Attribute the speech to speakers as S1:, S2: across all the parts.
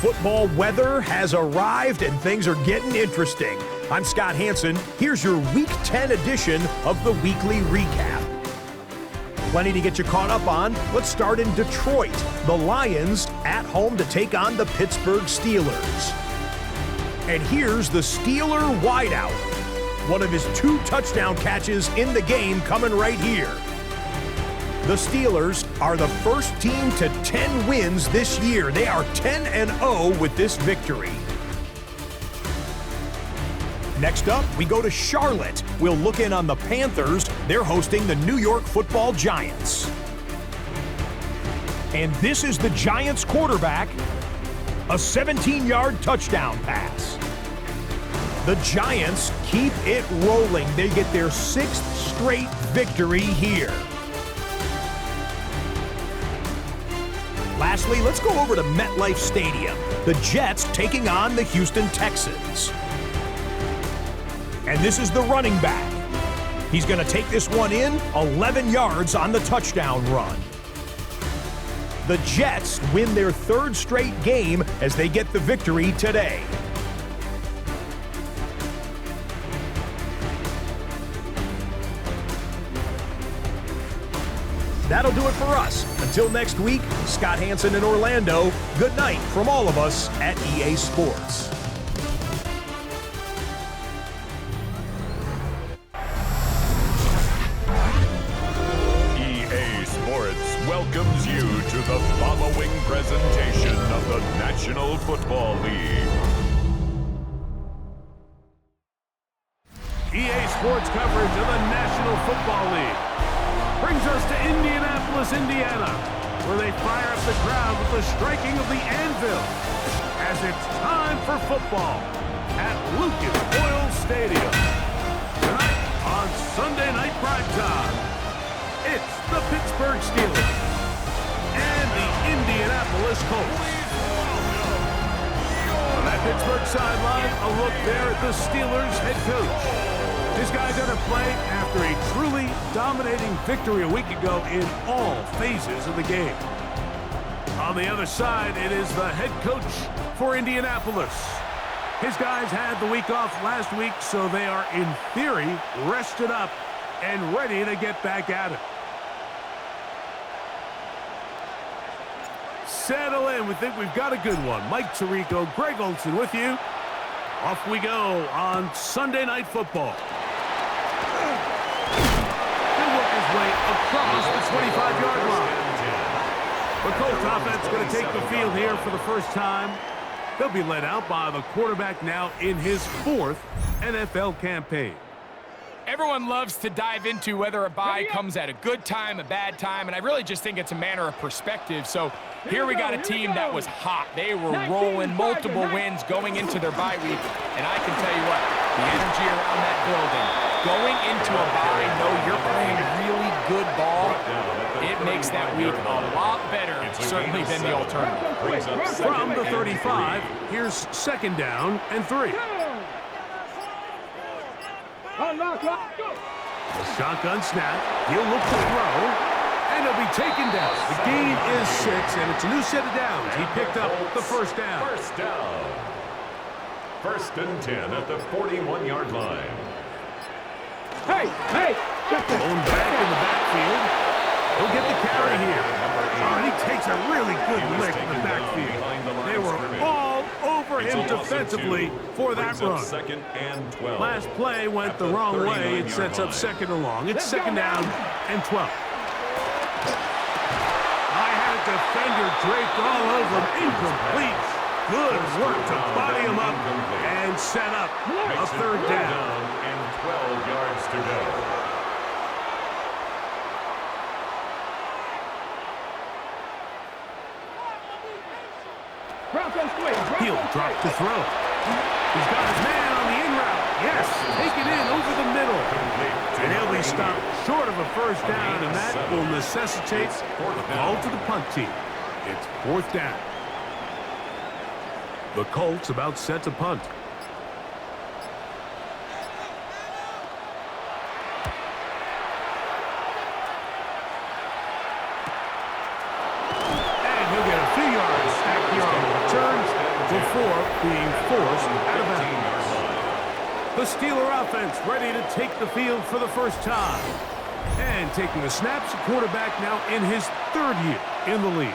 S1: football weather has arrived and things are getting interesting. I'm Scott Hansen. Here's your Week 10 edition of the Weekly Recap. Plenty to get you caught up on. Let's start in Detroit. The Lions at home to take on the Pittsburgh Steelers. And here's the Steeler wideout. One of his 2 touchdown catches in the game coming right here. The Steelers are the first team to 10 wins this year. They are 10-0 with this victory. Next up, we go to Charlotte. We'll look in on the Panthers. They're hosting the New York Football Giants. And this is the Giants quarterback. A 17-yard touchdown pass. The Giants keep it rolling. They get their 6th straight victory here. Lastly, let's go over to MetLife Stadium. The Jets taking on the Houston Texans. And this is the running back. He's going to take this one in, 11 yards on the touchdown run. The Jets win their 3rd straight game as they get the victory today. That'll do it for us. Until next week, Scott Hansen in Orlando, good night from all of us at EA Sports.
S2: EA Sports welcomes you to the following presentation of the National Football League.
S3: EA Sports coverage of the National Football League brings us to Indianapolis, Indiana, where they fire up the crowd with the striking of the anvil as it's time for football at Lucas Oil Stadium. Tonight on Sunday Night Primetime, it's the Pittsburgh Steelers and the Indianapolis Colts. On that Pittsburgh sideline, a look there at the Steelers head coach. This guy's going to play after a truly dominating victory a week ago in all phases of the game. On the other side, it is the head coach for Indianapolis. His guys had the week off last week, so they are, in theory, rested up and ready to get back at it. Settle in. We think we've got a good one. Mike Tirico, Greg Olson with you. Off we go on Sunday Night Football. Way across the 25-yard line. The Colts offense going to take the field here for the first time. They'll be led out by the quarterback now in his 4th NFL campaign.
S4: Everyone loves to dive into whether a bye comes at a good time, a bad time, and I really just think it's a matter of perspective. So here we got a team that was hot. They were rolling multiple wins going into their bye week, and I can tell you what, the energy around that building, going into a bye, know you're playing really good ball, it makes that week a lot better, certainly than the alternative.
S3: From the 35, here's 2nd down and 3. The shotgun snap. He'll look to throw, and he'll be taken down. The gain is 6, and it's a new set of downs. He picked up the 1st down.
S2: 1st down. 1st and 10 at the 41-yard line.
S3: Going back in the backfield. He'll get the carry here. Oh, and he takes a really good lick in the backfield. They were all over him defensively for that run.
S2: 2nd and 12.
S3: Last play went the wrong way. It sets up 2nd and long. It's 2nd down and 12. I had a defender draped all over him. Incomplete. Good work to body him up and set up a 3rd down.
S2: And 12 yards to go.
S3: He'll drop to throw. He's got his man on the in route. Yes, take it in over the middle. And he'll be stopped short of a 1st down, and that will necessitate a call to the punt team. It's 4th down. The Colts about set to punt. And he'll get a few yards back here on the return. before being forced out of bounds. The Steeler offense ready to take the field for the first time. And taking the snaps, quarterback now in his 3rd year in the league.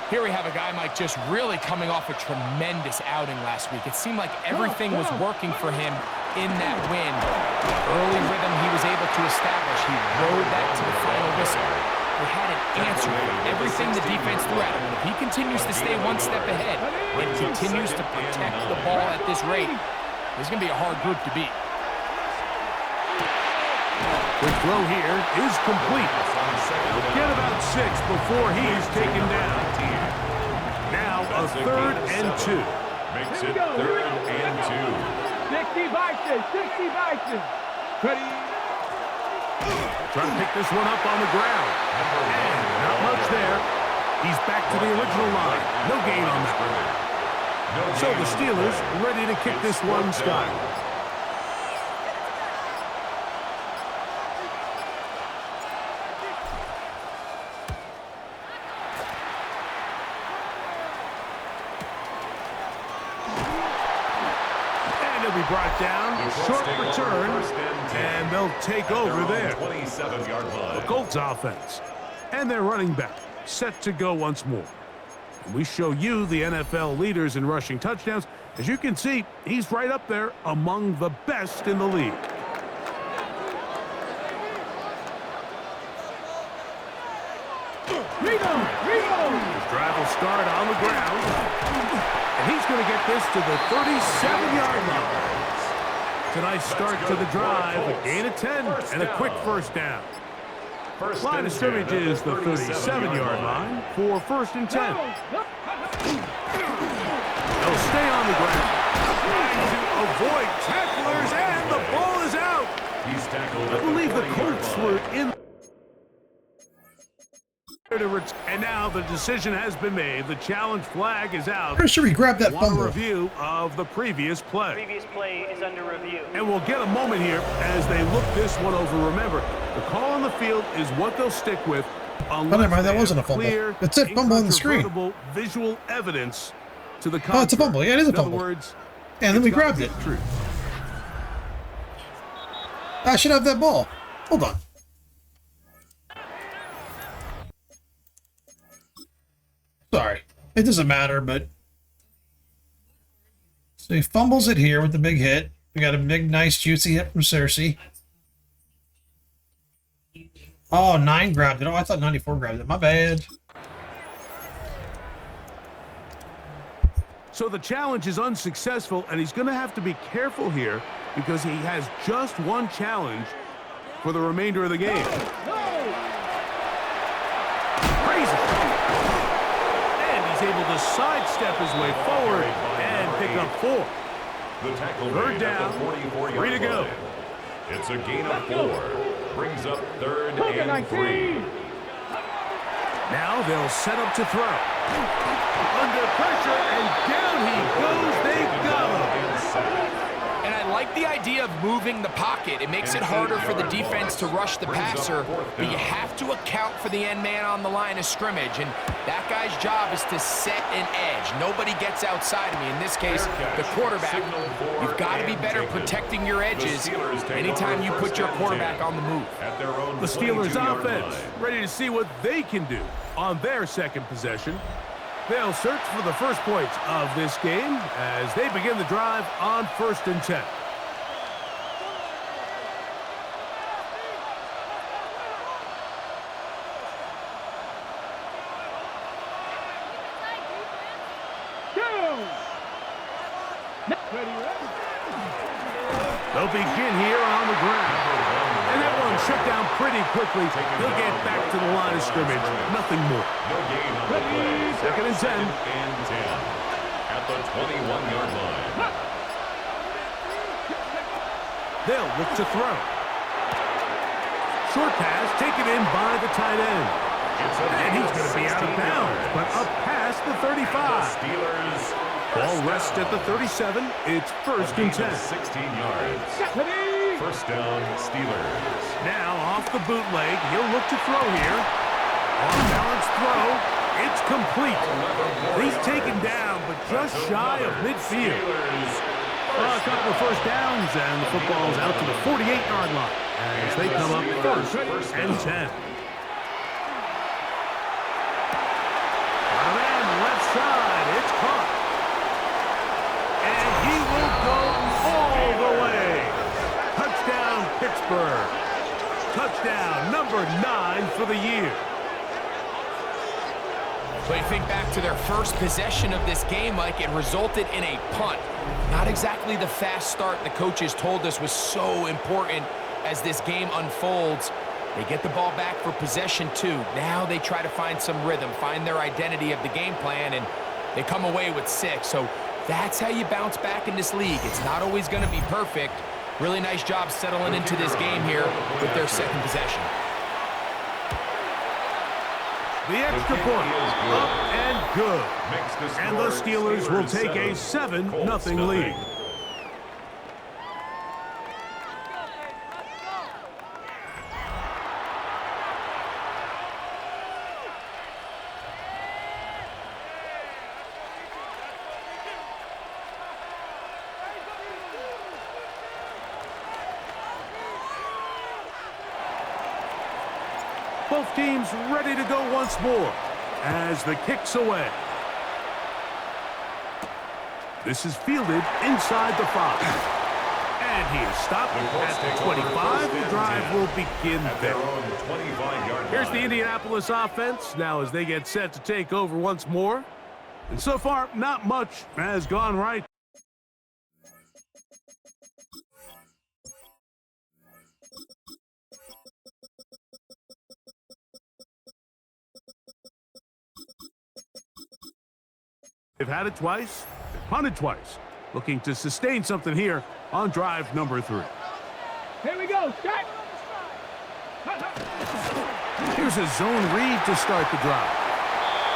S4: Here we have a guy, Mike, just really coming off a tremendous outing last week. It seemed like everything was working for him in that win. The early rhythm he was able to establish, he rode that to the final whistle. He had an answer for everything the defense threw at him. And if he continues to stay one step ahead and continues to protect the ball at this rate, there's going to be a hard group to beat.
S3: The throw here is complete. He'll get about 6 before he's taken down. Now a 3rd and 2.
S2: Makes it 3rd and 2.
S5: 60 Vikings, 60 Vikings. Ready?
S3: Trying to pick this one up on the ground. And not much there. He's back to the original line. No gain on that one. So the Steelers ready to kick this one skyward. Brought down, short return, and they'll take over there.
S2: 27-yard line.
S3: The Colts offense and their running back set to go once more. And we show you the NFL leaders in rushing touchdowns. As you can see, he's right up there among the best in the league. His drive will start on the ground, and he's going to get this to the 37-yard line. Tonight's start to the drive, a gain of 10 and a quick first down. Line of scrimmage is the 37-yard line for 1st and 10. They'll stay on the ground, trying to avoid tacklers, and the ball is out.
S2: He's tackled.
S3: I believe the Colts were in. And now the decision has been made. The challenge flag is out.
S6: Pretty sure he grabbed that fumble.
S3: A review of the previous play.
S7: Previous play is under review.
S3: And we'll get a moment here as they look this one over. Remember, the call on the field is what they'll stick with.
S6: Oh, never mind, that wasn't a fumble. It said fumble on the screen.
S3: Visual evidence to the
S6: contrary. Oh, it's a fumble. Yeah, it is a fumble.
S3: In other words,
S6: and then we grabbed it. I should have that ball. Hold on. Sorry. It doesn't matter, but... So he fumbles it here with the big hit. We got a big, nice, juicy hit from Cersei. Oh, 9 grabbed it. Oh, I thought 94 grabbed it. My bad.
S3: So the challenge is unsuccessful, and he's going to have to be careful here because he has just one challenge for the remainder of the game. Crazy. And he's able to sidestep his way forward and pick up 4.
S2: The tackle
S3: 3rd down, 3 to go.
S2: It's a gain of 4. Brings up 3rd and 3.
S3: Now they'll set up to throw. Under pressure, and down he goes. They got him.
S4: And I like the idea of moving the pocket. It makes it harder for the defense to rush the passer, but you have to account for the end man on the line of scrimmage, and that guy's job is to set an edge. Nobody gets outside of me. In this case, the quarterback. You've got to be better protecting your edges anytime you put your quarterback on the move.
S3: The Steelers offense ready to see what they can do on their second possession. They'll search for the first points of this game as they begin the drive on 1st and 10. They'll begin here on the ground. And that one shut down pretty quickly. He'll get back to the line of scrimmage. Nothing more.
S2: No gain on the play.
S3: 2nd and 10.
S2: 2nd and 10 at the 21-yard line.
S3: They'll look to throw. Short pass taken in by the tight end. And he's going to be out of bounds, but up past the 35.
S2: Steelers.
S3: Ball rests at the 37. It's 1st and 10.
S2: 16 yards. 1st down, Steelers.
S3: Now off the bootleg, he'll look to throw here. On balance throw, It's complete. He's taken down, but just shy of midfield. A couple of first downs, and the football's out to the 48-yard line as they come up first and 10. Around the left side, it's caught. And he will go all the way. Touchdown, Pittsburgh. Touchdown, number 9 for the year.
S4: So you think back to their first possession of this game, Mike, it resulted in a punt. Not exactly the fast start the coaches told us was so important as this game unfolds. They get the ball back for possession 2. Now they try to find some rhythm, find their identity of the game plan, and they come away with 6. So that's how you bounce back in this league. It's not always going to be perfect. Really nice job settling into this game here with their second possession.
S3: The extra point, up and good. And the Steelers will take a 7-0 lead. Both teams ready to go once more as the kick's away. This is fielded inside the 5. And he is stopped at 25. The drive will begin there. Here's the Indianapolis offense now as they get set to take over once more. And so far, not much has gone right. They've had it twice, they've punted twice. Looking to sustain something here on drive number 3.
S5: Here we go, start.
S3: Here's a zone read to start the drive.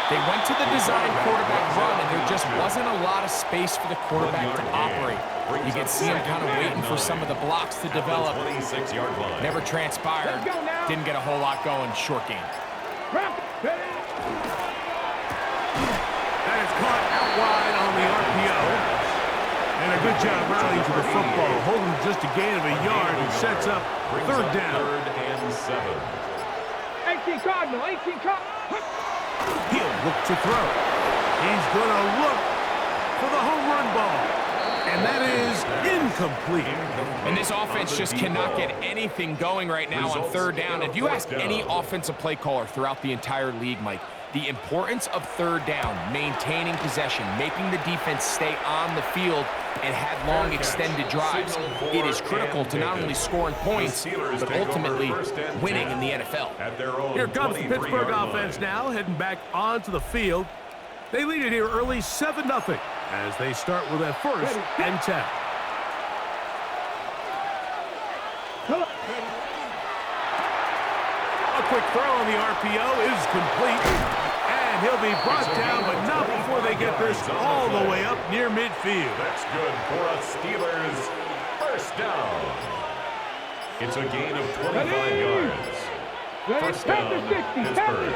S4: They went to the design quarterback run, and there just wasn't a lot of space for the quarterback to operate. You can see him kind of waiting for some of the blocks to develop. Never transpired. Didn't get a whole lot going. Short game.
S3: That is caught out wide on the RPO. And a good job rallying to the football. Holding just a gain of a yard and sets up third down.
S5: 18 Cardinal, 18 Cardinal.
S3: He'll look to throw. He's going to look for the home run ball. And that is incomplete.
S4: And this offense just cannot get anything going right now on third down. If you ask any offensive play caller throughout the entire league, Mike, the importance of third down, maintaining possession, making the defense stay on the field and have long extended drives, it is critical to not only scoring points, but ultimately winning in the NFL.
S3: Here comes the Pittsburgh offense now, heading back onto the field. They lead it here early 7-0 as they start with a first and 10. A quick throw on the RPO is complete. And he'll be brought down, but not before they get this all the way up near midfield.
S2: That's good for a Steelers first down. It's a gain of 25 yards. First down, Pittsburgh.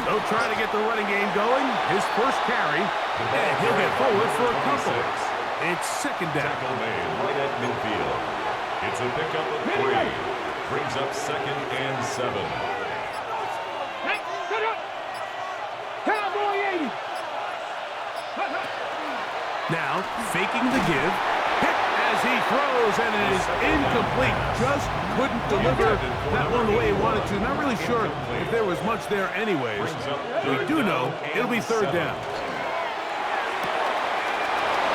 S3: They'll try to get the running game going. His first carry, and he'll get forward for a couple. It's second down.
S2: Tackle made right at midfield. It's a pickup of 3. Brings up second and 7.
S3: Now, faking the give, hit as he throws, and it is incomplete. Just couldn't deliver that one the way he wanted to. Not really sure if there was much there anyways. We do know it'll be third down.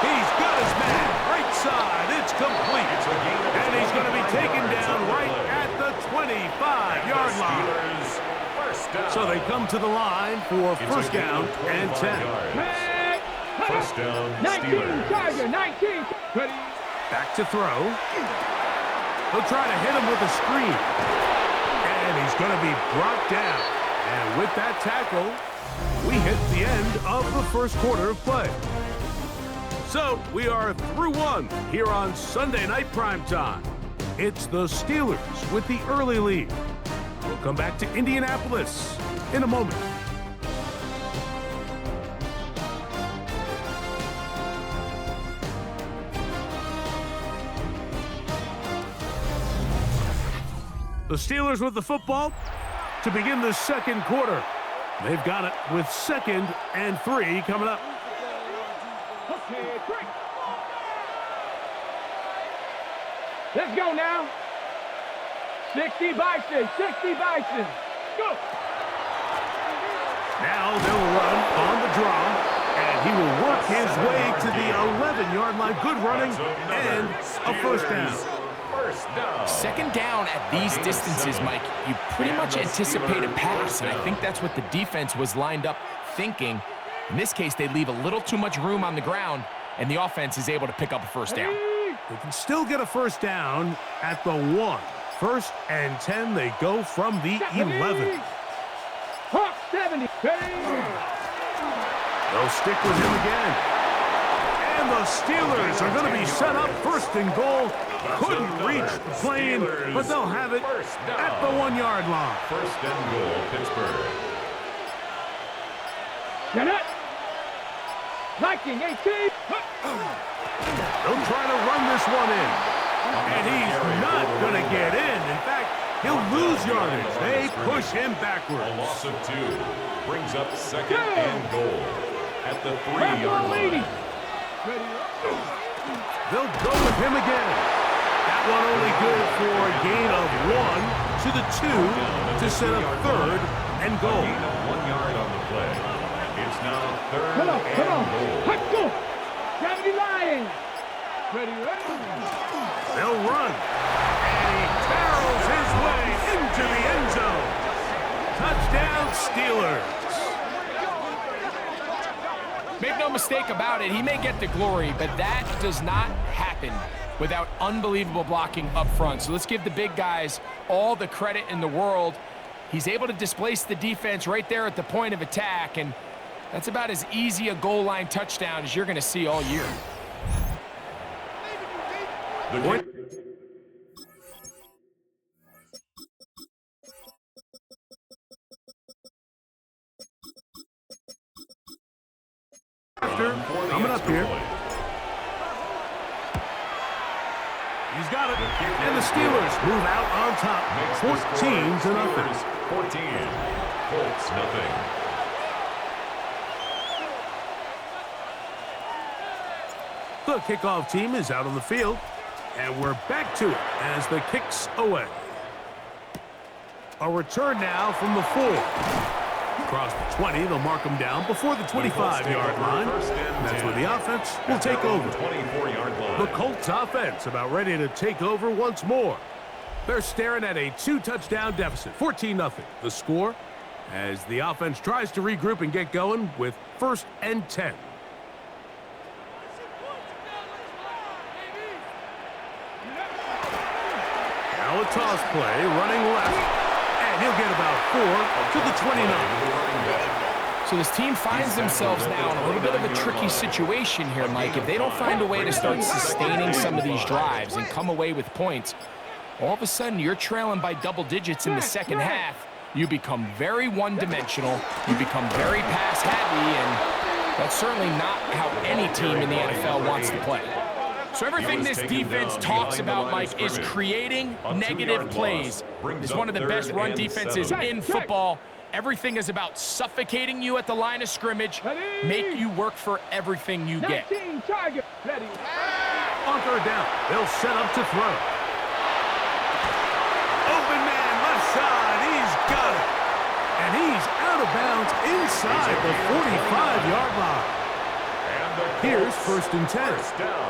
S3: He's got his man, right side, it's complete. And he's going to be taken down right at the 25-yard line. So they come to the line for first down and 10.
S2: First down,
S5: 19,
S2: Steelers.
S5: Tiger, 19. Ready.
S3: Back to throw. He'll try to hit him with a screen. And he's going to be brought down. And with that tackle, we hit the end of the first quarter of play. So we are through one here on Sunday Night Primetime. It's the Steelers with the early lead. We'll come back to Indianapolis in a moment. The Steelers with the football to begin the second quarter. They've got it with 2nd and 3 coming up.
S5: Okay, quick. Let's go now. 60 Bison, 60 Bison. Go.
S3: Now they'll run on the draw, and he will work his way to the 11-yard line. Good running and a first down.
S4: Second down at these distances, Mike, you pretty much anticipate a pass, and I think that's what the defense was lined up thinking. In this case, they leave a little too much room on the ground, and the offense is able to pick up a first down.
S3: They can still get a first down at the 1. 1st and 10, they go from the 11.
S5: Hawk 70.
S3: They'll stick with him again. And the Steelers are going to be set up 1st and goal. Couldn't reach the plane, but they'll have it at the 1-yard line.
S2: 1st and goal, Pittsburgh.
S5: Get it. Viking 18.
S3: They'll try to run this one in. And he's not going to get in. In fact, he'll lose yardage. They push him backwards.
S2: A loss of 2 brings up 2nd and goal at the 3-yard line.
S3: They'll go with him again. That one only good for a gain of 1 to the 2 to set up 3rd and goal.
S2: Gain of 1 yard on the play. It's now 3rd
S5: Come on.
S2: and goal.
S5: Let's go. 70 Lions. Ready.
S3: They'll run. And he barrels his way into the end zone. Touchdown, Steelers.
S4: Make no mistake about it, he may get the glory, but that does not happen without unbelievable blocking up front. So let's give the big guys all the credit in the world. He's able to displace the defense right there at the point of attack, and that's about as easy a goal line touchdown as you're going to see all year.
S3: Coming up here. He's got it. And the Steelers move out on top. 14-0.
S2: 14. Colts nothing.
S3: The kickoff team is out on the field. And we're back to it as the kick's away. A return now from the 4. Across the 20, they'll mark them down before the 25-yard line. That's where the offense will take over.
S2: 24-yard line.
S3: The Colts offense about ready to take over once more. They're staring at a 2-touchdown deficit, 14-0. The score as the offense tries to regroup and get going with 1st and 10. Now a toss play, running left. And he'll get about 4 to the 29.
S4: So this team finds themselves now in a little bit of a tricky situation here, Mike. If they don't find a way to start sustaining some of these drives and come away with points, all of a sudden you're trailing by double digits in the second half. You become very one-dimensional. You become very pass-heavy, and that's certainly not how any team in the NFL wants to play. So everything this defense talks about, Mike, is creating negative plays. It's one of the best run defenses in football. Everything is about suffocating you at the line of scrimmage, make you work for everything you get.
S3: On 3rd down, they'll set up to throw. Open man, left side, he's got it. And he's out of bounds inside the 45-yard line. Here's 1st and 10.
S2: First down.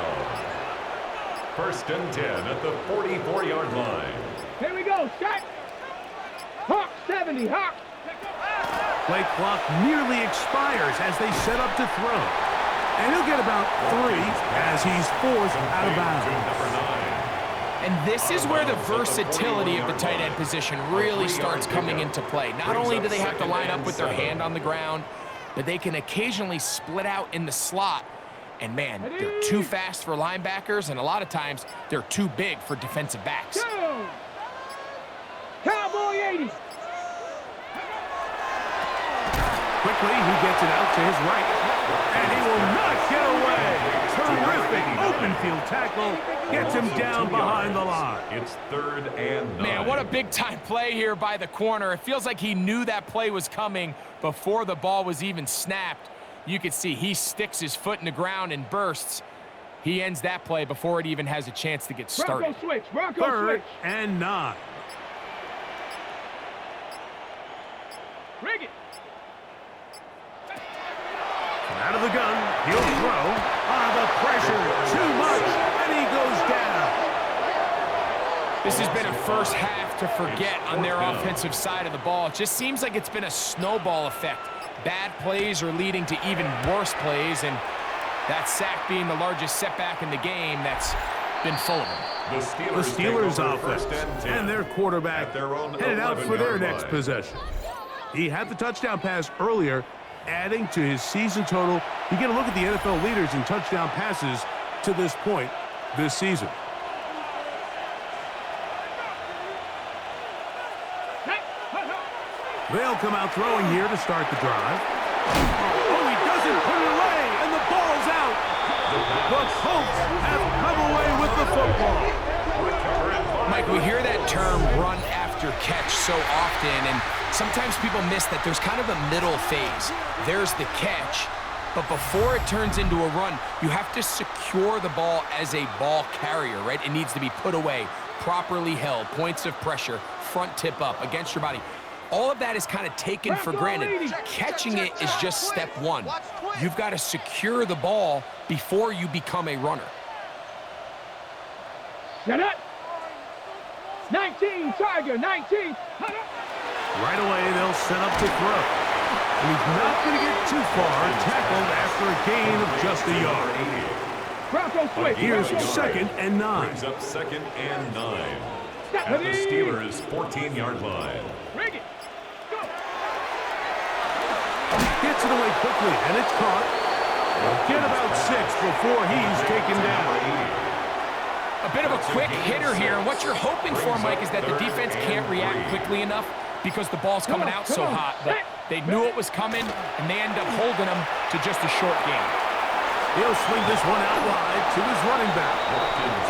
S2: 1st and 10 at the 44-yard line.
S5: Here we go, Scott. Hawk 70, Hawk.
S3: Play clock nearly expires as they set up to throw. And he'll get about 3 as he's forced out of bounds.
S4: And this is where the versatility of the tight end position really starts coming into play. Not only do they have to line up with their hand on the ground, but they can occasionally split out in the slot. And man, they're too fast for linebackers, and a lot of times they're too big for defensive backs.
S5: Cowboy 80.
S3: quickly. He gets it out to his right. And he will not get away. Terrific open field tackle. Gets him down behind the line.
S2: It's 3rd and 9.
S4: Man, what a big-time play here by the corner. It feels like he knew that play was coming before the ball was even snapped. You can see he sticks his foot in the ground and bursts. He ends that play before it even has a chance to get started.
S5: Bronco switch. Bronco
S3: 3rd
S5: switch.
S3: and 9.
S5: Rig it.
S3: Out of the gun, he'll throw. The pressure, too much, and he goes down.
S4: This has been a first half to forget on their offensive side of the ball. It just seems like it's been a snowball effect. Bad plays are leading to even worse plays, and that sack being the largest setback in the game, that's been full of them.
S3: The Steelers offense and their quarterback headed out for their next possession. He had the touchdown pass earlier, adding to his season total. You get a look at the NFL leaders in touchdown passes to this point this season. They'll come out throwing here to start the drive. Oh, he doesn't put it away, and the ball's out. The Colts have come away with the football.
S4: Mike, we hear that term run after catch so often, and sometimes people miss that there's kind of a middle phase. There's the catch, but before it turns into a run, you have to secure the ball as a ball carrier, right? It needs to be put away, properly held, points of pressure, front tip up against your body. All of that is kind of taken for granted. Catching it is just step one. You've got to secure the ball before you become a runner.
S5: Set up. 19, Tiger, 19.
S3: Right away, they'll set up to throw. And he's not going to get too far, tackled after a gain of just a yard.
S5: Bronco switch.
S3: Here's 2nd and 9.
S2: Brings up 2nd and 9. At the Steelers' 14-yard line.
S5: Rig it. Go.
S3: Gets it away quickly, and it's caught. They'll get about 6 before he's taken down.
S4: A bit of a quick hitter here, and what you're hoping for, Mike, is that the defense can't react quickly enough because the ball's coming out so hot. But they knew it was coming, and they end up holding them to just a short gain.
S3: He'll swing this one out wide to his running back.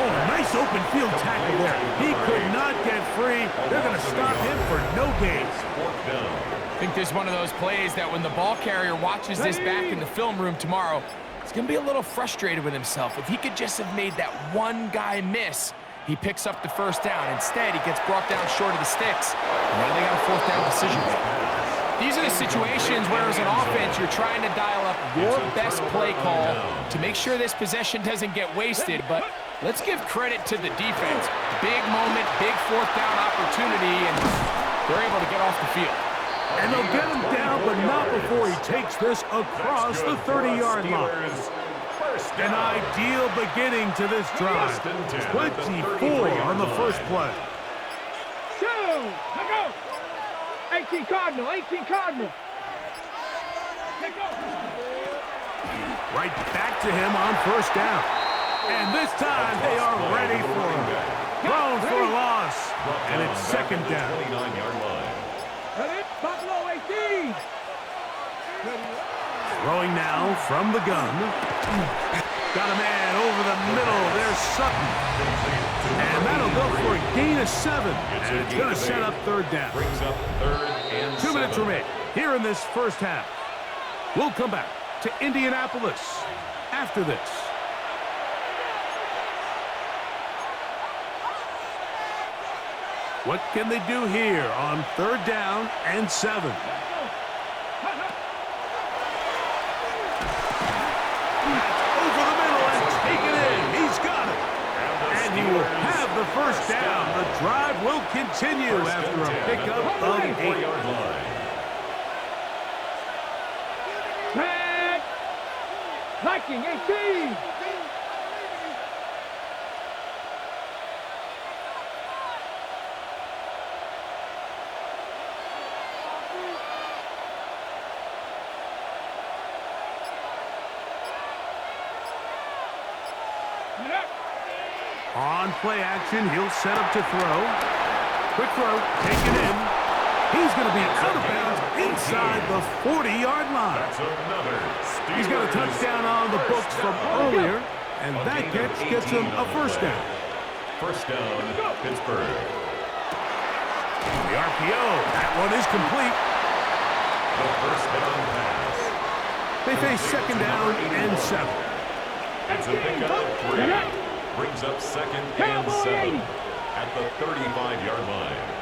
S3: Oh, nice open field tackle there. He could not get free. They're going to stop him for no gain.
S4: I think this is one of those plays that when the ball carrier watches this back in the film room tomorrow, he's going to be a little frustrated with himself. If he could just have made that one guy miss, he picks up the first down. Instead, he gets brought down short of the sticks, and now they got a 4th down decision. These are the situations where, as an offense, you're trying to dial up your best play call to make sure this possession doesn't get wasted. But let's give credit to the defense. Big moment, big 4th down opportunity, and they're able to get off the field.
S3: And they'll get him down, but not before he takes this across the 30-yard line. An ideal beginning to this drive. 24 on the first play.
S5: 2. Let go. 18 Cardinal. 18 Cardinal. Let go.
S3: Right back to him on first down. And this time they are ready for him. Thrown for a loss. And it's 2nd down.
S2: 29-yard line.
S5: Ready? Buffalo 18.
S3: Throwing now from the gun. Got a man over the middle. There's Sutton. And that'll go for a gain of 7. And it's going to set up 3rd down.
S2: Brings up 3rd and
S3: 2 minutes remain here in this first half. We'll come back to Indianapolis after this. What can they do here on 3rd down and 7? Over the middle and take it in. He's got it. And he will have the first down. The drive will continue after a pickup of 8.
S5: Tag. Viking 18.
S3: On play action, he'll set up to throw. Quick throw, taken in. He's going to be out of bounds inside the 40-yard line.
S2: That's another Steelers
S3: He's got a touchdown on the books from earlier, and that catch gets him a first down.
S2: First down, Pittsburgh.
S3: The RPO, that one is complete.
S2: The first down pass.
S3: They face second down and 7.
S2: It's a pickup of 3. Brings up second and 7 at the 35-yard line.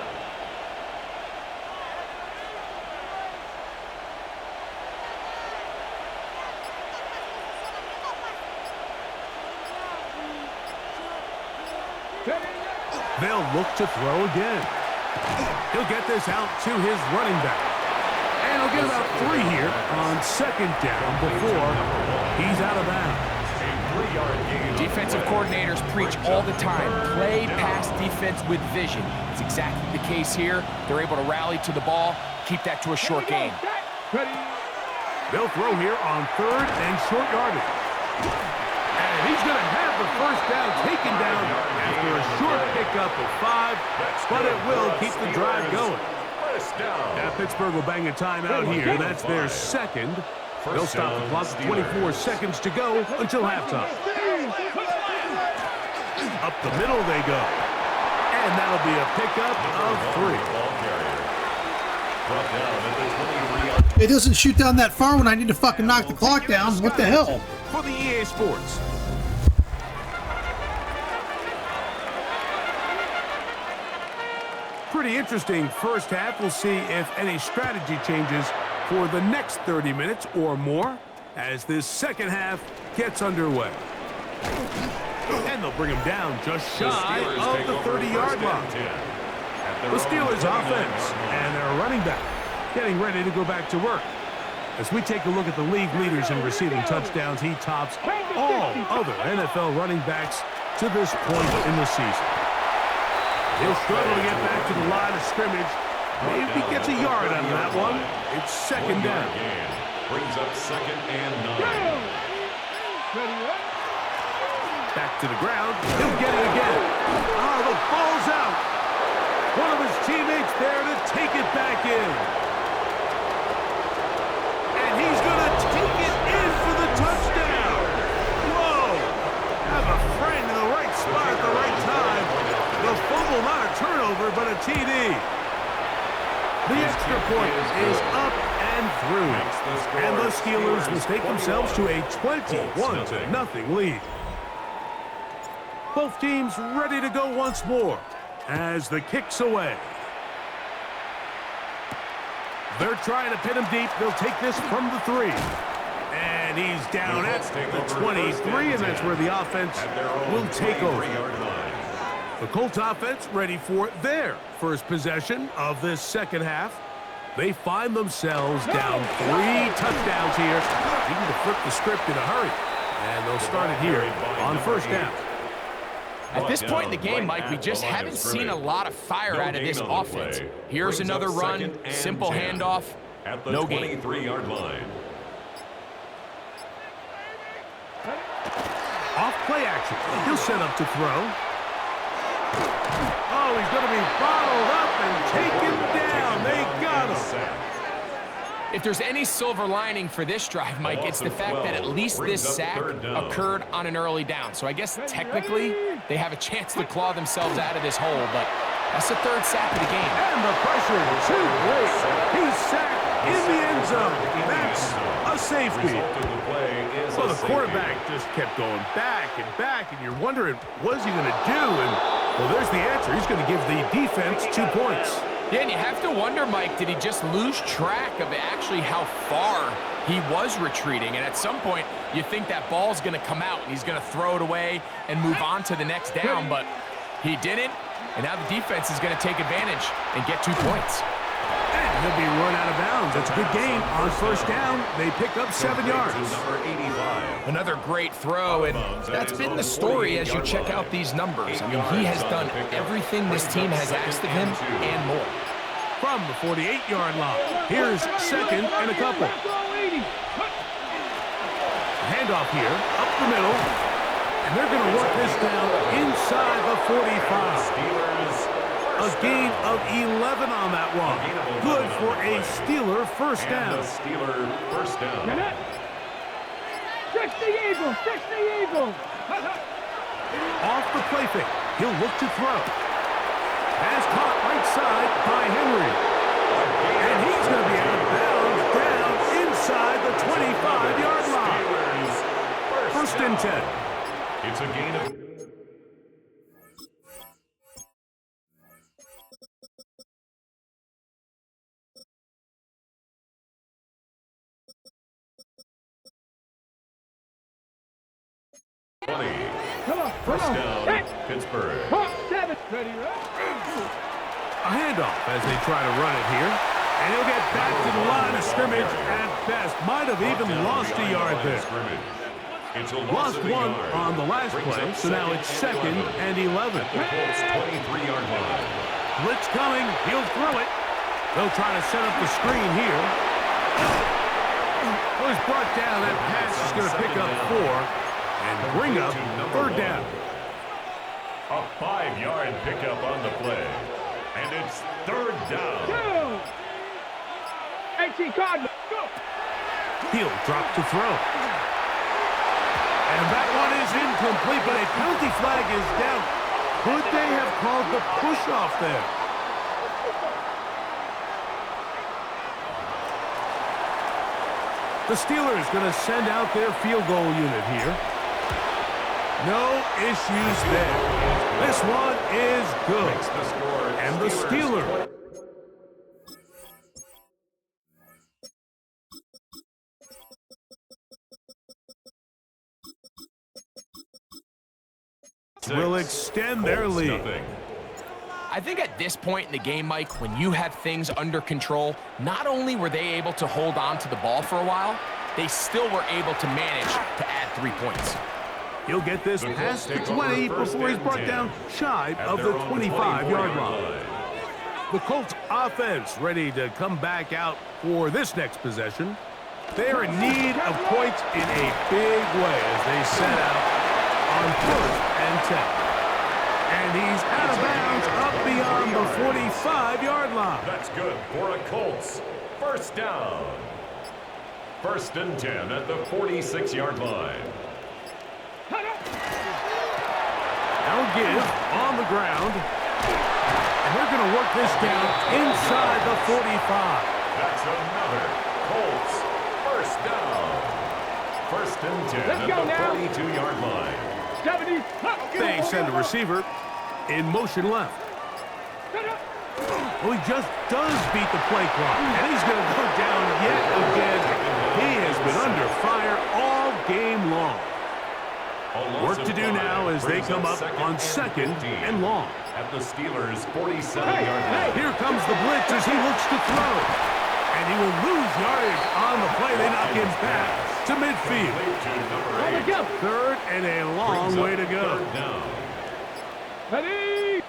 S3: They'll look to throw again. He'll get this out to his running back. And he'll get about 3 here on second down before he's out of bounds.
S4: Defensive coordinators preach all the time, play pass defense with vision. It's exactly the case here. They're able to rally to the ball, keep that to a short gain.
S3: They'll throw here on third and short yardage. And he's going to have the first down taken down after a short pickup of 5, but it will keep the drive going. Now Pittsburgh will bang a timeout here. That's their second. They'll stop the clock with 24 seconds to go until halftime. Up the middle they go. And that'll be a pickup of 3.
S6: It doesn't shoot down that far when I need to fucking knock the clock down. What the hell?
S3: For the EA Sports. Pretty interesting first half. We'll see if any strategy changes for the next 30 minutes or more as this second half gets underway. And they'll bring him down just shy of the 30-yard line. The Steelers offense and their running back getting ready to go back to work. As we take a look at the league leaders in receiving touchdowns, he tops all other NFL running backs to this point in the season. He'll struggle to get back to the line of scrimmage. Maybe gets a yard out of that one. It's second down.
S2: Brings up second and 9.
S3: Back to the ground. He'll get it again. Oh, the ball's out. One of his teammates there to take it back in. And he's going to take it in for the touchdown. Whoa. Have a friend in the right spot at the right time. The fumble, not a turnover, but a TD. The extra point is up and through. And the Steelers will take themselves to a 21-0 lead. Both teams ready to go once more as the kick's away. They're trying to pin him deep. They'll take this from the 3. And he's down at the 23, and that's where the offense will take over. The Colts offense ready for their first possession of this second half. They find themselves down 3 touchdowns here. Needing to flip the script in a hurry. And they'll start it here on first down.
S4: At this point in the game, Mike, we just haven't seen a lot of fire out of this offense. Here's another run, simple handoff, no gain.
S2: 23-yard line.
S3: Off play action. He'll set up to throw. Oh, he's going to be bottled up and taken down. They got him.
S4: If there's any silver lining for this drive, Mike, it's the fact that at least this sack occurred on an early down. So I guess technically they have a chance to claw themselves out of this hole, but that's the 3rd sack of the game.
S3: And the pressure too great. He's sacked in the end zone. That's a safety. So the quarterback just kept going back, and you're wondering, what is he going to do? And, well, there's the answer. He's going to give the defense 2 points.
S4: Yeah, and you have to wonder, Mike, did he just lose track of actually how far he was retreating? And at some point, you think that ball's going to come out, and he's going to throw it away and move on to the next down, but he didn't, and now the defense is going to take advantage and get 2 points.
S3: And he'll be run out of bounds. That's a good gain on first down. They pick up 7 yards.
S4: Another great throw, and that's been the story as you check out these numbers. I mean, he has done everything this team has asked of him and more.
S3: From the 48-yard line, here's second and a couple. Handoff here, up the middle, and they're going to work this down inside the 45. A gain of 11 on that one. Good for a Steeler first down.
S2: And a Steeler first down.
S5: Fix the Eagles! Fix the Eagles!
S3: Off the play fake. He'll look to throw. Pass caught right side by Henry. And he's going to be out of bounds down inside the 25-yard line. First and 10.
S2: It's a gain of... First down, Pittsburgh.
S5: Ready,
S3: A handoff as they try to run it here. And he'll get back to the line of scrimmage at best. Might have even lost a yard there.
S2: It's a
S3: Lost one on the last play, so now it's second and 11.
S2: The Colts 23-yard line.
S3: Blitz coming. He'll throw it. They'll try to set up the screen here. Well, he's brought down. That pass is going to pick up 4 and bring up third down.
S2: A 5-yard pickup on the play. And it's third down.
S5: HC Cardinal, go!
S3: He'll drop to throw. And that one is incomplete, but a penalty flag is down. Could they have called the push-off there? The Steelers going to send out their field goal unit here. No issues there. This one is good. And the Steelers. Will extend their lead.
S4: I think at this point in the game, Mike, when you have things under control, not only were they able to hold on to the ball for a while, they still were able to manage to add 3 points.
S3: He'll get this past the 20 before he's brought down shy of the 25-yard line. The Colts offense ready to come back out for this next possession. They're in need of points in a big way as they set out on first and 10. And he's out of bounds up beyond the 45-yard line.
S2: That's good for a Colts first down. First and 10 at the 46-yard line.
S3: Now give on the ground. And they're going to work this down inside the 45.
S2: That's another Colts first down. First and 10 at the 42-yard line.
S5: 70.
S3: They send a receiver in motion left. Well, he just does beat the play clock, and he's going to go down yet again. He has been under fire all game long. Work to do now as they come up on second and long.
S2: At the Steelers' 47-yard line.
S3: Here comes the blitz as he looks to throw. And he will lose yardage on the play. They knock him back to midfield. Third and a long way to go.
S5: Ready?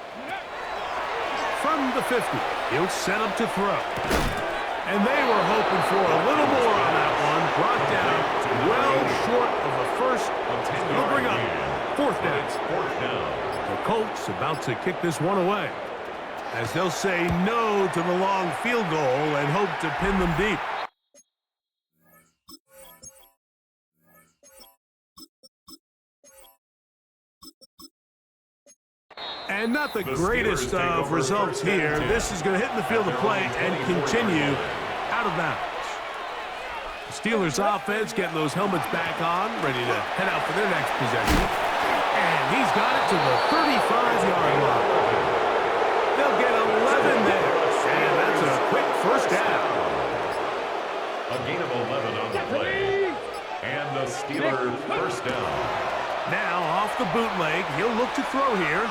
S3: From the 50, he'll set up to throw. And they were hoping for a little more on that one. Brought down well short of the first. He'll bring up fourth down. The Colts about to kick this one away, as they'll say no to the long field goal and hope to pin them deep. And not the greatest of results here. This is going to hit in the field of play and continue out of bounds. The Steelers offense getting those helmets back on, ready to head out for their next possession. And he's got it to the 35-yard line. They'll get 11 there. And that's a quick first down.
S2: A gain of 11 on the play. And the Steelers first down.
S3: Now off the bootleg, he'll look to throw here.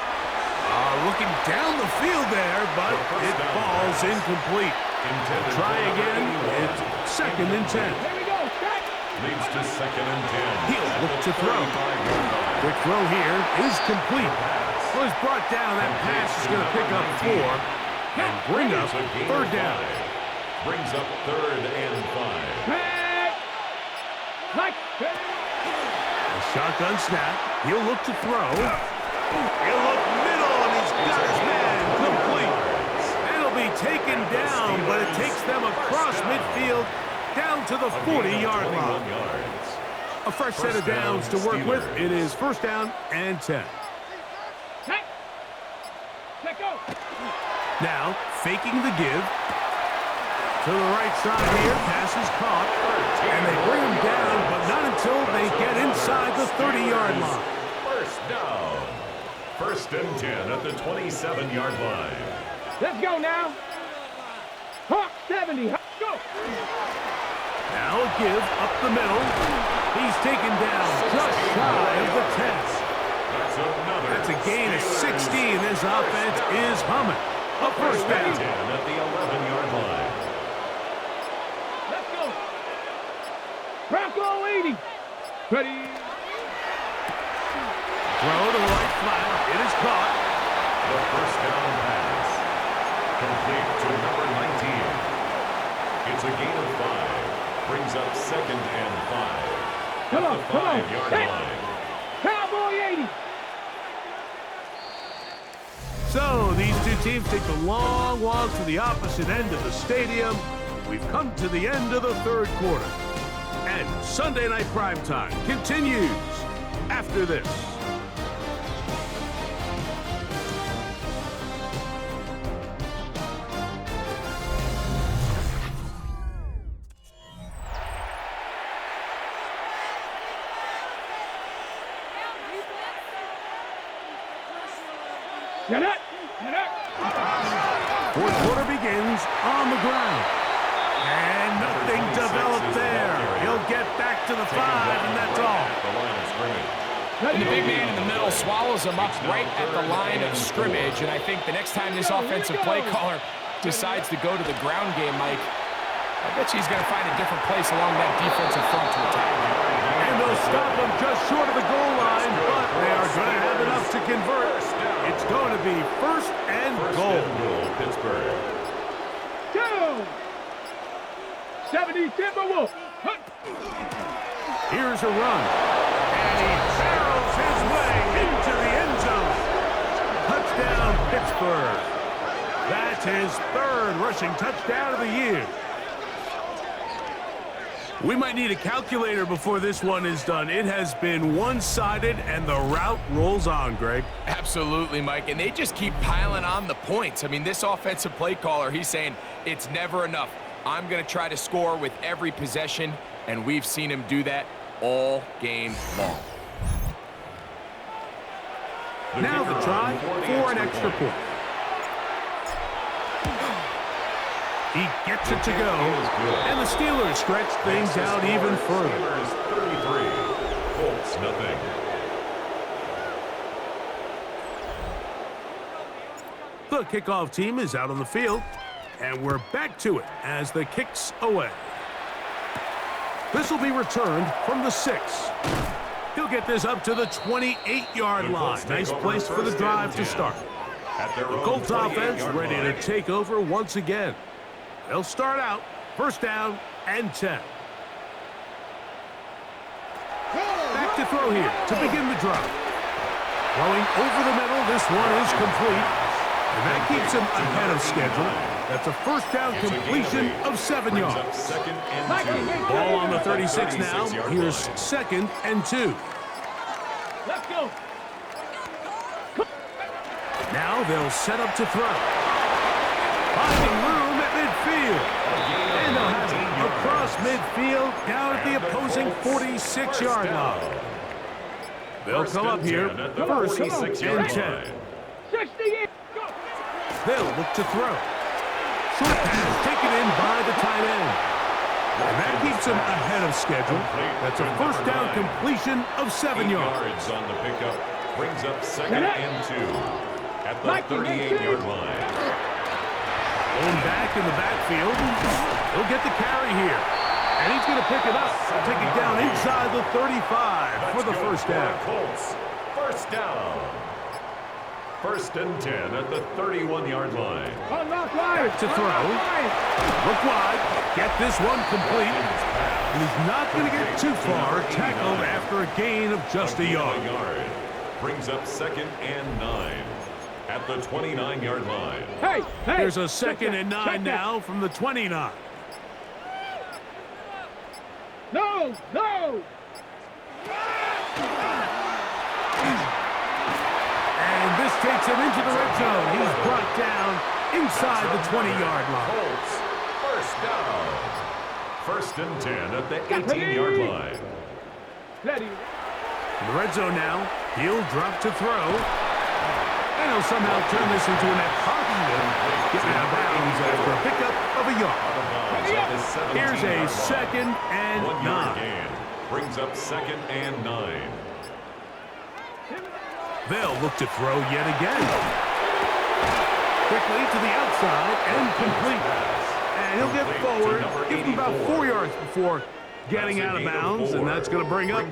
S3: Looking down the field there, but it falls incomplete. Try again. It's second and 10.
S2: Leads to second and 10.
S3: He'll look to throw. Quick throw here is complete. Well, he's brought down. That pass is going to pick up 4 and bring up third down.
S2: Brings up third and 5.
S3: A shotgun snap. He'll look to throw. He'll look middle, and he's got his man complete. taken down, but it takes them across midfield down to the 40-yard line. A fresh set of downs to work with. It is first down and 10. Now, faking the give. To the right side here, pass is caught. And they bring him down, but not until they get inside the 30-yard line.
S2: First down. First and 10 at the 27-yard line.
S5: Let's go now. Hawk 70. Go.
S3: Now a give up the middle. He's taken down just shy of the 10. That's a gain of 16. This offense is humming. A first down.
S2: 10 at the 11-yard line.
S5: Let's go. Bronco 80. Ready.
S3: Throw to the right flat. It is caught.
S2: The first down pass. Complete to number 19. It's a gain of 5. Brings up second and 5.
S5: Come on,
S2: the
S5: come on.
S2: 5-yard
S5: Hey.
S2: line.
S5: Cowboy 80.
S3: So these two teams take the long walk to the opposite end of the stadium. We've come to the end of the third quarter. And Sunday Night Primetime continues after this.
S5: Get it. Get it.
S3: Fourth quarter begins on the ground. And nothing developed there. He'll get back to the 5, and that's all.
S2: The line of scrimmage.
S4: And the big man in the middle swallows him up right at the line of scrimmage. And I think the next time this offensive play caller decides to go to the ground game, Mike, I bet you he's going to find a different place along that defensive front to attack.
S3: And they'll stop him just short of the goal line, but they are going to have enough to convert. It's going to be first and goal.
S2: Pittsburgh.
S5: 2. 70 Timberwolves.
S3: Here's a run. And he barrels his way into the end zone. Touchdown, Pittsburgh. That's his third rushing touchdown of the year. We might need a calculator before this one is done. It has been one-sided, and the route rolls on, Greg.
S4: Absolutely, Mike, and they just keep piling on the points. I mean, this offensive play caller, he's saying it's never enough. I'm going to try to score with every possession, and we've seen him do that all game long.
S3: Now the try for an extra point. He gets it to go, and the Steelers stretch things out even further.
S2: 33, Colts nothing.
S3: The kickoff team is out on the field, and we're back to it as the kick's away. This will be returned from the 6. He'll get this up to the 28-yard line. Nice place for the drive to start. The Colts offense ready to take over once again. They'll start out first down and 10. Back to throw here to begin the drive. Throwing over the middle, this one is complete. And that keeps him ahead of schedule. That's a first down completion of 7 yards.
S2: Second and 2.
S3: Ball on the 36 now. Here's second and 2.
S5: Let's go.
S3: Now they'll set up to throw. Finding room at midfield. And they'll have it across midfield down at the opposing 46-yard line. They'll come up here first and 10.
S5: 68. Go.
S3: They'll look to throw. Short pass taken in by the tight end. And that keeps him ahead of schedule. That's a first down completion of 7 yards.
S2: On the pickup brings up second and 2 at the 38-yard line.
S3: Going back in the backfield. He'll get the carry here. And he's going to pick it up. Take it down inside the 35 for the first down.
S2: Colts, first down. First and 10 at the 31-yard line.
S3: Back to throw. Look wide. Get this one complete. And he's not going to get too far. Tackled after a gain of just a yard.
S2: Brings up second and 9 at the 29-yard line.
S5: Hey,
S3: Here's a 2nd and 9 now from the 29.
S5: No, no.
S3: And this takes him into the red zone. He's brought down inside the 20-yard line.
S2: Colts, first down. 1st and 10 at the 18-yard line.
S5: Ready.
S3: In the red zone now, he'll drop to throw. And he'll somehow turn this into an positive. Getting out of bounds after a pickup of a yard. Here's a 2nd and
S2: 1 yard
S3: 9.
S2: gain. Brings up 2nd and 9.
S3: They'll look to throw yet again. Quickly to the outside and complete. And he'll get forward, give him about 4 yards before getting out of bounds, and that's going to bring up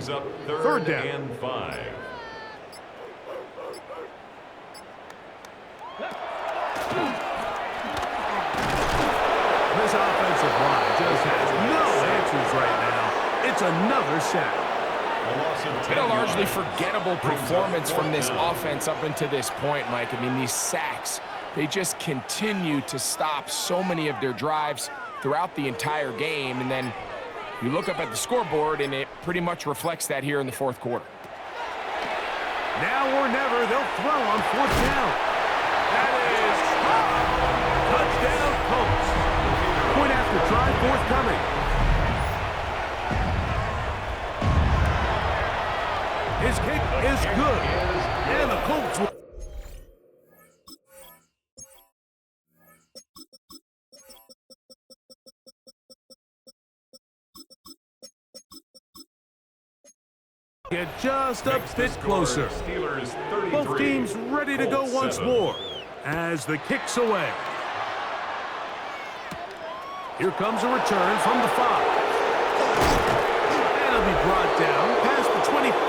S3: 3rd down.
S2: And 5.
S3: This offensive line just has no answers right now. It's another sack.
S4: Been a largely forgettable performance from this offense up until this point, Mike. I mean, these sacks, they just continue to stop so many of their drives throughout the entire game. And then you look up at the scoreboard, and it pretty much reflects that here in the 4th quarter.
S3: Now or never, they'll throw on 4th down. That is touchdown Colts. Point after try forthcoming. His kick is good. And the Colts will... get just a bit closer.
S2: Steelers 33.
S3: Both teams ready to go
S2: Colts
S3: once
S2: 7.
S3: more as the kick's away. Here comes a return from the 5. And it'll be brought down past the 25.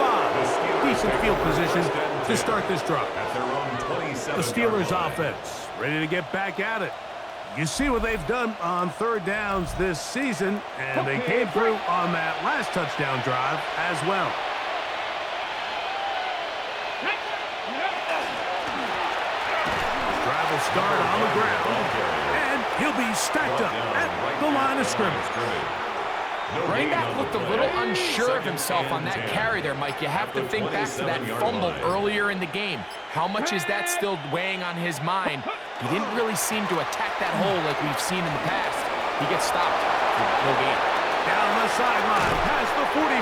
S3: Decent field position to start this drive.
S2: At their own 27.
S3: The Steelers offense ready to get back at it. You see what they've done on 3rd downs this season, and they came through on that last touchdown drive as well. Drive will start on the ground, and he'll be stacked up at the line of scrimmage.
S4: Running back looked a little unsure of himself on that carry there, Mike. You have to think back to that fumble earlier in the game. How much is that still weighing on his mind? He didn't really seem to attack that hole like we've seen in the past. He gets stopped. No gain.
S3: Down the sideline, past the 45.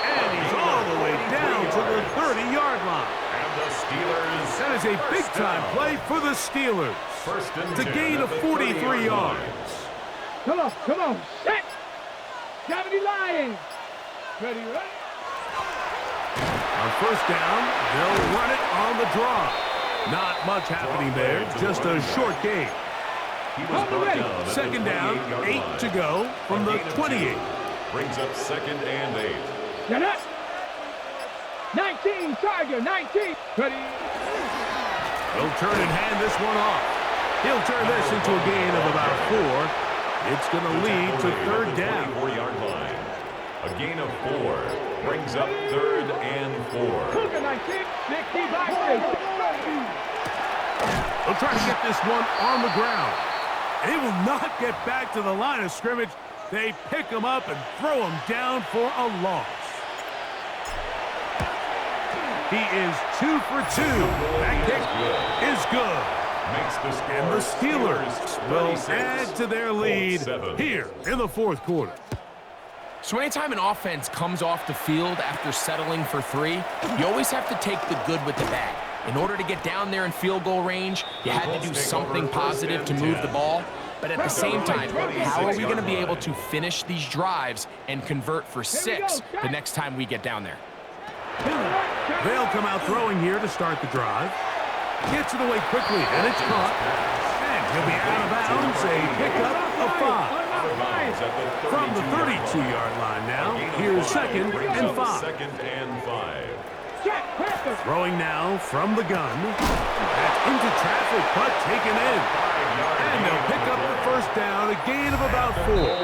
S3: And he's all the way down to the 30-yard line.
S2: And the Steelers.
S3: That is a big-time play for the Steelers. To gain a 43 yards.
S5: Come on, come on. Set. 70 Lions. Ready, ready.
S3: On 1st down, they'll run it on the draw. Not much happening there, just a short gain.
S2: On the ready.
S3: 2nd down, 8 to go from the 28.
S2: Brings up 2nd and 8.
S5: Get up. 19, Tiger, 19. Ready.
S3: He'll turn and hand this one off. He'll turn this into a gain of about 4. It's going to lead to 3rd down.
S2: 24-yard line. A gain of 4 brings up 3rd and 4.
S5: Cougar 19, 65.
S3: They'll try to get this one on the ground. They will not get back to the line of scrimmage. They pick him up and throw him down for a loss. He is 2 for 2. That kick is good.
S2: Makes the score.
S3: And the Steelers will
S2: 26,
S3: add to their lead
S2: 7.
S3: here in the 4th quarter.
S4: So anytime an offense comes off the field after settling for 3, you always have to take the good with the bad. In order to get down there in field goal range, you had to do something positive to move the ball. But at the same time, how are we going to be able to finish these drives and convert for 6 the next time we get down there?
S3: They'll come out throwing here to start the drive. Gets it away quickly, and it's caught. And he'll be out of bounds, a pickup of 5. From the 32-yard line now, here's 2nd and 5.
S2: 2nd and 5.
S3: Throwing now from the gun. That's into traffic, but taken in. And they'll pick up the 1st down, a gain of about 4.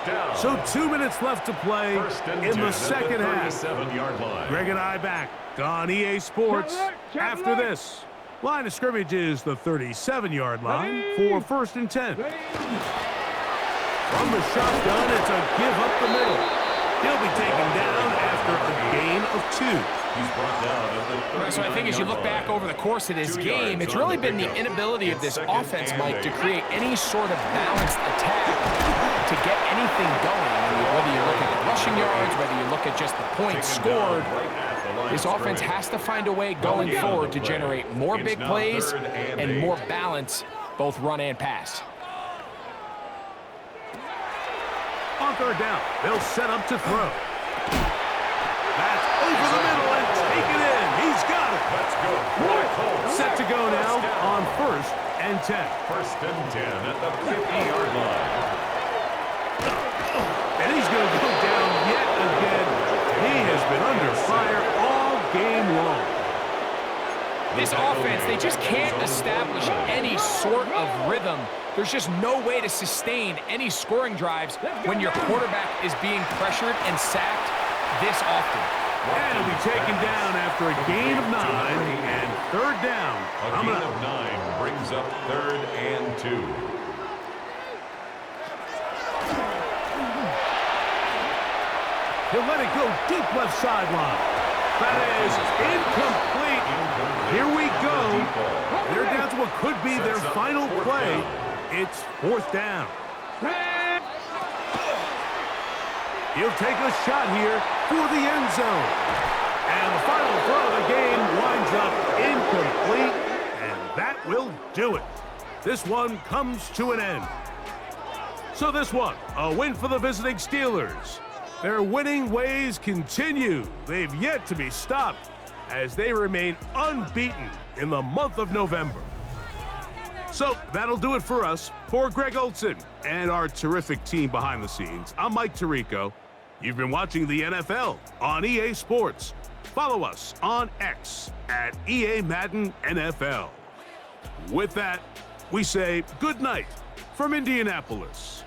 S2: down.
S3: So 2 minutes left to play in the second half.
S2: 37-yard line.
S3: Greg and I back on EA Sports after this. Line of scrimmage is the 37-yard line for 1st and 10. From the shotgun, it's a give up the middle. He'll be taken down after a gain of 2.
S2: He's brought down at the
S4: So I think as you look back over the course of this game, it's really been the inability of this offense, Mike, to create any sort of balanced attack to get anything going. I mean, whether you look at the rushing yards, whether you look at just the points scored, this offense has to find a way going forward to generate more big plays and more balance, both run and pass.
S3: On 3rd down, they'll set up to throw. That's over the middle and taken in. He's got it.
S2: Let's go.
S3: Set to go now on 1st and 10.
S2: 1st and 10 at the 50-yard line.
S3: And he's going to go down yet again. He has been under fire all game long.
S4: This offense, they just can't establish any sort of rhythm. There's just no way to sustain any scoring drives when your quarterback is being pressured and sacked this often.
S3: And he'll be taken down after a gain of 9 and 3rd down.
S2: A gain of 9 brings up 3rd and 2.
S3: He'll let it go deep left sideline. That is incomplete. Here we go. They're down to what could be their final play. It's 4th down. He'll take a shot here for the end zone. And the final throw of the game winds up incomplete. And that will do it. This one comes to an end. So this one, a win for the visiting Steelers. Their winning ways continue. They've yet to be stopped as they remain unbeaten in the month of November. So that'll do it for us. For Greg Olson and our terrific team behind the scenes, I'm Mike Tirico. You've been watching the NFL on EA Sports. Follow us on X at EA Madden NFL. With that, we say good night from Indianapolis.